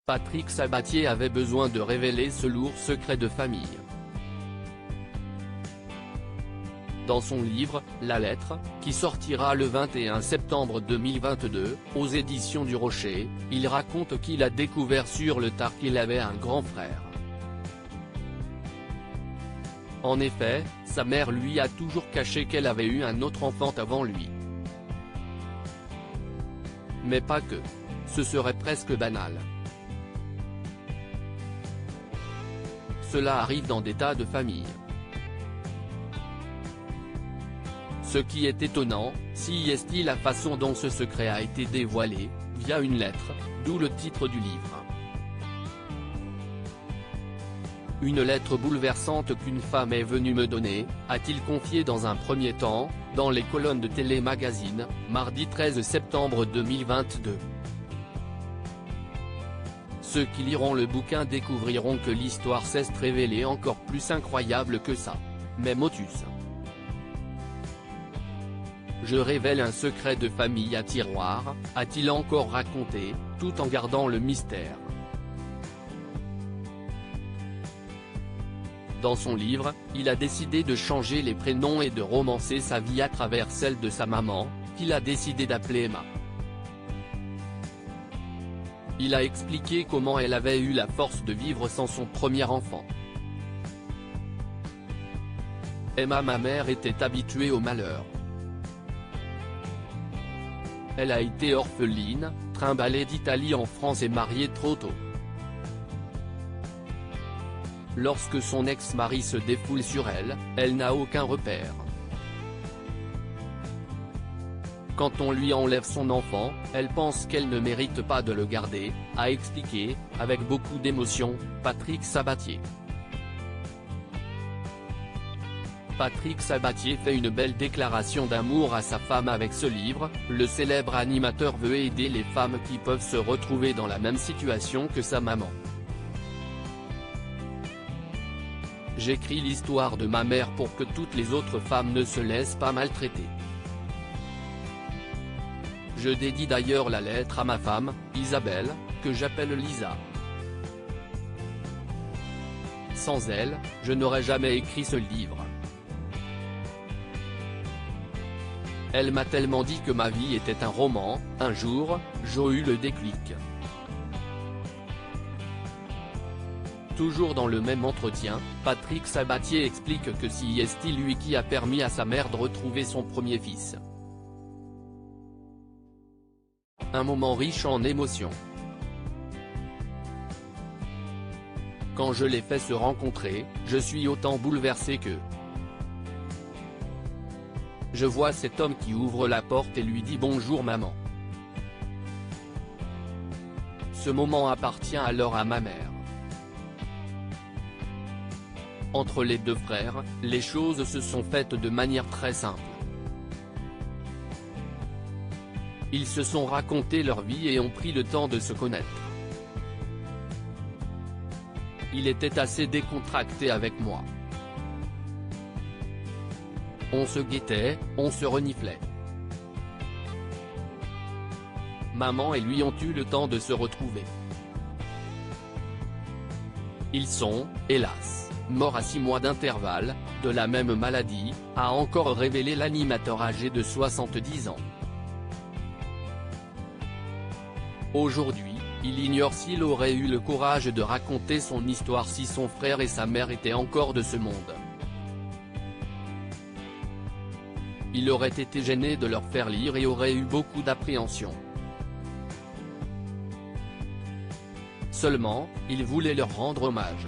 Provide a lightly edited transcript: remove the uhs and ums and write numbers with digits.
Patrick Sabatier avait besoin de révéler ce lourd secret de famille. Dans son livre, La Lettre, qui sortira le 21 septembre 2022, aux éditions du Rocher, il raconte qu'il a découvert sur le tard qu'il avait un grand frère. En effet, sa mère lui a toujours caché qu'elle avait eu un autre enfant avant lui. Mais pas que. Ce serait presque banal. Cela arrive dans des tas de familles. Ce qui est étonnant, c'est la façon dont ce secret a été dévoilé, via une lettre, d'où le titre du livre. Une lettre bouleversante qu'une femme est venue me donner, a-t-il confié dans un premier temps, dans les colonnes de Télé Magazine, mardi 13 septembre 2022. Ceux qui liront le bouquin découvriront que l'histoire s'est révélée encore plus incroyable que ça. Mais motus. Je révèle un secret de famille à tiroir, a-t-il encore raconté, tout en gardant le mystère. Dans son livre, il a décidé de changer les prénoms et de romancer sa vie à travers celle de sa maman, qu'il a décidé d'appeler Emma. Il a expliqué comment elle avait eu la force de vivre sans son premier enfant. Emma, ma mère, était habituée au malheur. Elle a été orpheline, trimballée d'Italie en France et mariée trop tôt. Lorsque son ex-mari se défoule sur elle, elle n'a aucun repère. Quand on lui enlève son enfant, elle pense qu'elle ne mérite pas de le garder, a expliqué, avec beaucoup d'émotion, Patrick Sabatier. Patrick Sabatier fait une belle déclaration d'amour à sa femme avec ce livre. Le célèbre animateur veut aider les femmes qui peuvent se retrouver dans la même situation que sa maman. J'écris l'histoire de ma mère pour que toutes les autres femmes ne se laissent pas maltraiter. Je dédie d'ailleurs la lettre à ma femme, Isabelle, que j'appelle Lisa. Sans elle, je n'aurais jamais écrit ce livre. Elle m'a tellement dit que ma vie était un roman. Un jour, j'ai eu le déclic. Toujours dans le même entretien, Patrick Sabatier explique que c'est lui qui a permis à sa mère de retrouver son premier fils. Un moment riche en émotions. Quand je les fais se rencontrer, je suis autant bouleversé que. Je vois cet homme qui ouvre la porte et lui dit bonjour maman. Ce moment appartient alors à ma mère. Entre les deux frères, les choses se sont faites de manière très simple. Ils se sont raconté leur vie et ont pris le temps de se connaître. Il était assez décontracté avec moi. On se guettait, on se reniflait. Maman et lui ont eu le temps de se retrouver. Ils sont, hélas, morts à 6 mois d'intervalle, de la même maladie, a encore révélé l'animateur âgé de 70 ans. Aujourd'hui, il ignore s'il aurait eu le courage de raconter son histoire si son frère et sa mère étaient encore de ce monde. Il aurait été gêné de leur faire lire et aurait eu beaucoup d'appréhension. Seulement, il voulait leur rendre hommage.